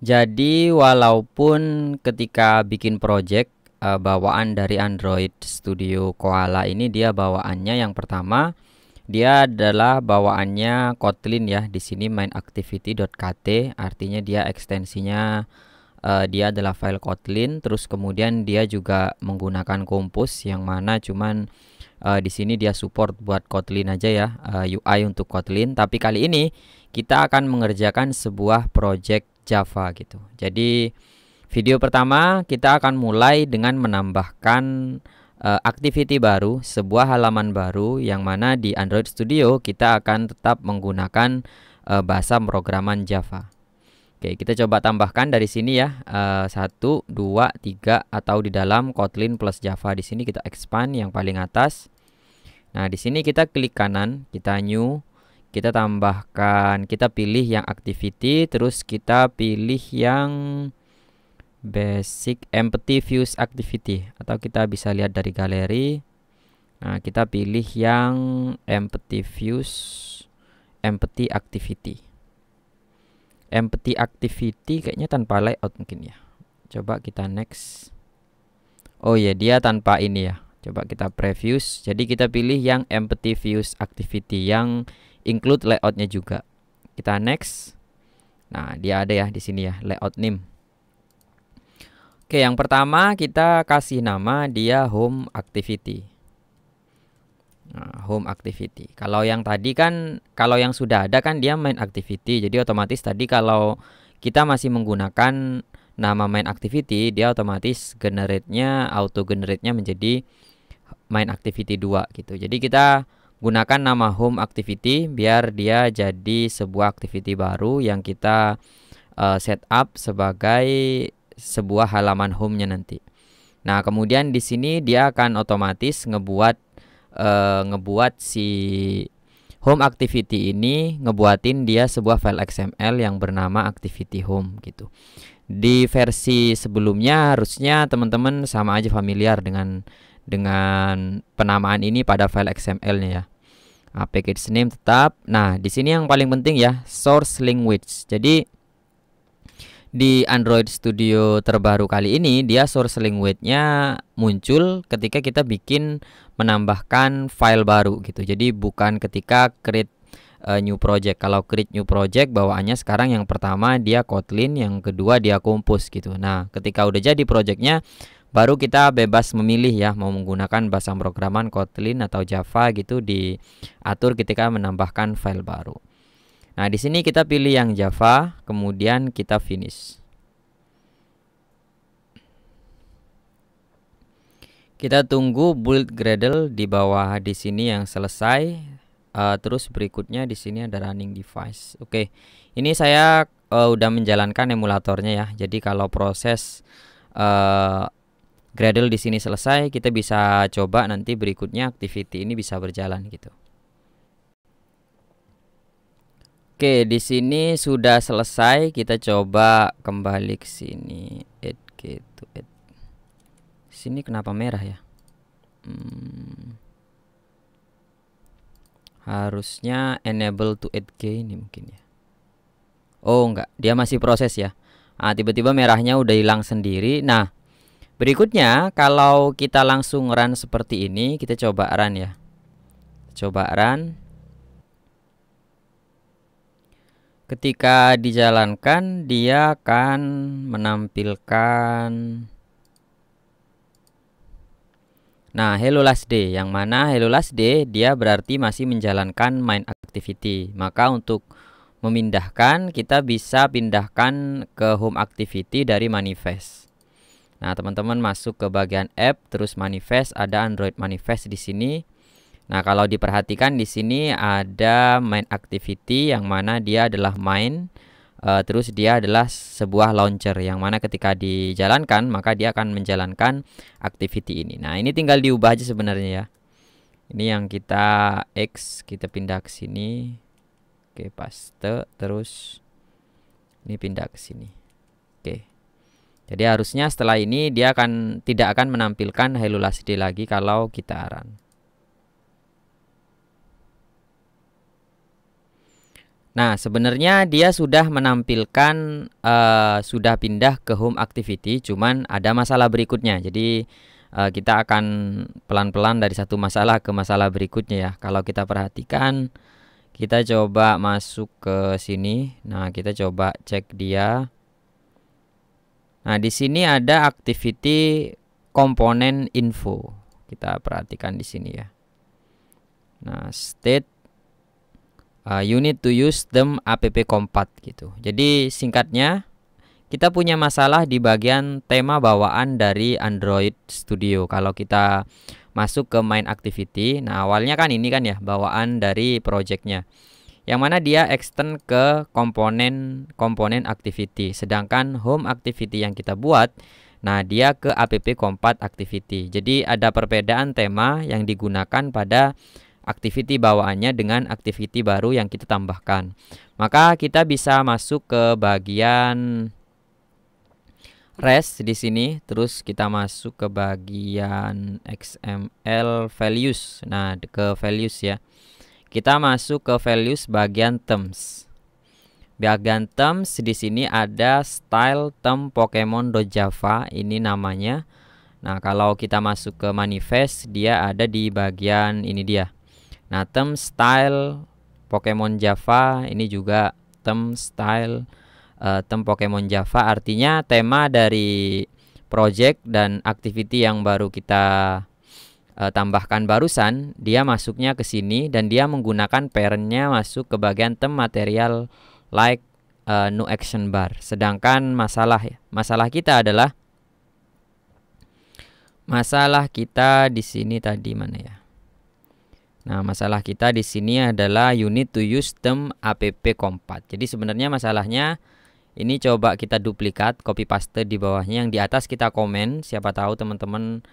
Jadi walaupun ketika bikin project bawaan dari Android Studio Koala ini, dia bawaannya yang pertama dia adalah bawaannya Kotlin ya. Di sini mainActivity.kt, artinya dia ekstensinya dia adalah file Kotlin. Terus kemudian dia juga menggunakan Compose yang mana cuman di sini dia support buat Kotlin aja ya, UI untuk Kotlin. Tapi kali ini kita akan mengerjakan sebuah project Java gitu. Jadi video pertama kita akan mulai dengan menambahkan activity baru, sebuah halaman baru yang mana di Android Studio kita akan tetap menggunakan bahasa pemrograman Java. Oke, kita coba tambahkan dari sini ya, 1, 2, 3 atau di dalam Kotlin plus Java. Di sini kita expand yang paling atas. Nah, di sini kita klik kanan, kita new, kita tambahkan, kita pilih yang activity, terus kita pilih yang basic empty views activity, atau kita bisa lihat dari galeri. Nah, kita pilih yang empty views, empty activity. Empty activity kayaknya tanpa layout mungkin ya. Coba kita next. Oh ya, dia tanpa ini ya. Coba kita previews. Jadi kita pilih yang empty views activity yang include layoutnya juga. Kita next. Nah, dia ada ya di sini ya, layout name. Oke, yang pertama kita kasih nama dia home activity. Nah, home activity. Kalau yang tadi kan, kalau yang sudah ada kan dia main activity. Jadi otomatis tadi kalau kita masih menggunakan nama main activity, dia otomatis auto generate-nya menjadi main activity 2 gitu. Jadi kita gunakan nama home activity biar dia jadi sebuah activity baru yang kita set up sebagai sebuah halaman home-nya nanti. Nah, kemudian di sini dia akan otomatis ngebuat si home activity ini ngebuatin dia sebuah file XML yang bernama activity home gitu. Di versi sebelumnya harusnya teman-teman sama aja familiar dengan penamaan ini pada file XML-nya ya. Nah, package name tetap. Nah, di sini yang paling penting ya, source language. Jadi di Android Studio terbaru kali ini dia source language-nya muncul ketika kita menambahkan file baru gitu. Jadi bukan ketika create new project. Kalau create new project bawaannya sekarang yang pertama dia Kotlin, yang kedua dia Compose gitu. Nah, ketika udah jadi projectnya baru kita bebas memilih ya mau menggunakan bahasa pemrograman Kotlin atau Java gitu, diatur ketika menambahkan file baru. Nah, di sini kita pilih yang Java, kemudian kita finish. Kita tunggu build Gradle di bawah di sini yang selesai. Terus berikutnya di sini ada running device. Oke, ini saya udah menjalankan emulatornya ya. Jadi kalau proses Gradle di sini selesai, kita bisa coba nanti berikutnya activity ini bisa berjalan gitu. Oke, di sini sudah selesai. Kita coba kembali ke sini. Add G to add. Sini kenapa merah ya? Harusnya enable to add G ini mungkin ya. Oh enggak, dia masih proses ya. Nah, tiba-tiba merahnya udah hilang sendiri. Nah, berikutnya kalau kita langsung run seperti ini, kita coba run ya. Coba run. Ketika dijalankan dia akan menampilkan hello last day, yang mana hello last day dia berarti masih menjalankan main activity. Maka untuk memindahkan kita bisa pindahkan ke home activity dari manifest. Nah, teman-teman masuk ke bagian app terus manifest, ada Android manifest di sini. Nah, kalau diperhatikan di sini ada main activity yang mana dia adalah main, terus dia adalah sebuah launcher yang mana ketika dijalankan maka dia akan menjalankan activity ini. Nah, ini tinggal diubah aja sebenarnya ya. Ini yang kita kita pindah ke sini. Oke, paste, terus ini pindah ke sini. Oke. Jadi harusnya setelah ini dia tidak akan menampilkan hello last day lagi kalau kita run. Nah, sebenarnya dia sudah menampilkan sudah pindah ke home activity, cuman ada masalah berikutnya. Jadi kita akan pelan-pelan dari satu masalah ke masalah berikutnya ya. Kalau kita perhatikan, kita coba masuk ke sini. Nah, kita coba cek dia. Nah, di sini ada activity komponen info. Kita perhatikan di sini ya. Nah, state you need to use them app compat gitu. Jadi singkatnya kita punya masalah di bagian tema bawaan dari Android Studio. Kalau kita masuk ke main activity, nah awalnya kan ini kan ya bawaan dari projectnya, yang mana dia extend ke komponen activity. Sedangkan home activity yang kita buat, nah dia ke app compat activity. Jadi ada perbedaan tema yang digunakan pada activity bawaannya dengan activity baru yang kita tambahkan. Maka kita bisa masuk ke bagian REST di sini, terus kita masuk ke bagian XML values. Nah, ke values ya. Kita masuk ke values bagian terms. Bagian terms di sini ada style term Pokemon.java, ini namanya. Nah, kalau kita masuk ke manifest, dia ada di bagian ini dia. Nah, term style Pokemon Java ini juga term style term Pokemon Java, artinya tema dari project dan activity yang baru kita tambahkan barusan, dia masuknya ke sini dan dia menggunakan parentnya masuk ke bagian term material like no action bar. Sedangkan masalah kita adalah di sini tadi mana ya? Nah, masalah kita di sini adalah you need to use them app compat. Jadi sebenarnya masalahnya ini coba kita duplikat, copy paste di bawahnya, yang di atas kita komen. Siapa tahu teman-teman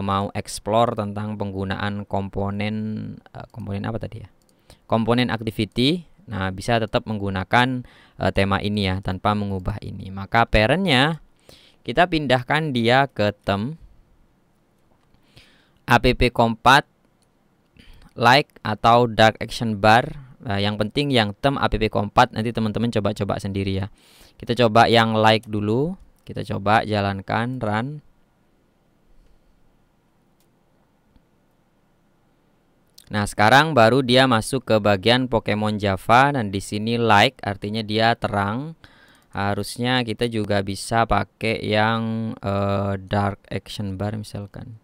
mau explore tentang penggunaan komponen apa tadi ya? Komponen activity. Nah, bisa tetap menggunakan tema ini ya tanpa mengubah ini. Maka parentnya kita pindahkan dia ke term app compat like atau dark action bar. Yang penting yang term app compat, nanti teman-teman coba-coba sendiri ya. Kita coba yang like dulu. Kita coba jalankan, run. Nah, sekarang baru dia masuk ke bagian Pokemon Java, dan di sini like artinya dia terang. Harusnya kita juga bisa pakai yang dark action bar misalkan.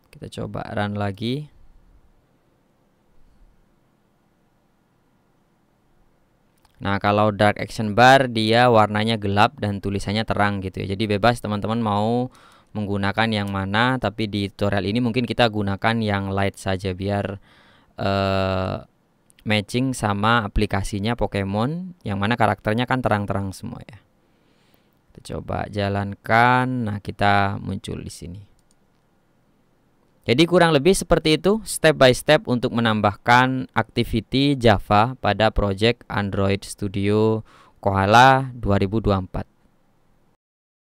Kita coba run lagi. Nah, kalau dark action bar dia warnanya gelap dan tulisannya terang gitu ya. Jadi bebas teman-teman mau menggunakan yang mana, tapi di tutorial ini mungkin kita gunakan yang light saja biar matching sama aplikasinya Pokemon, yang mana karakternya kan terang-terang semua ya. Kita coba jalankan. Nah, kita muncul di sini. Jadi kurang lebih seperti itu step by step untuk menambahkan activity Java pada project Android Studio Koala 2024.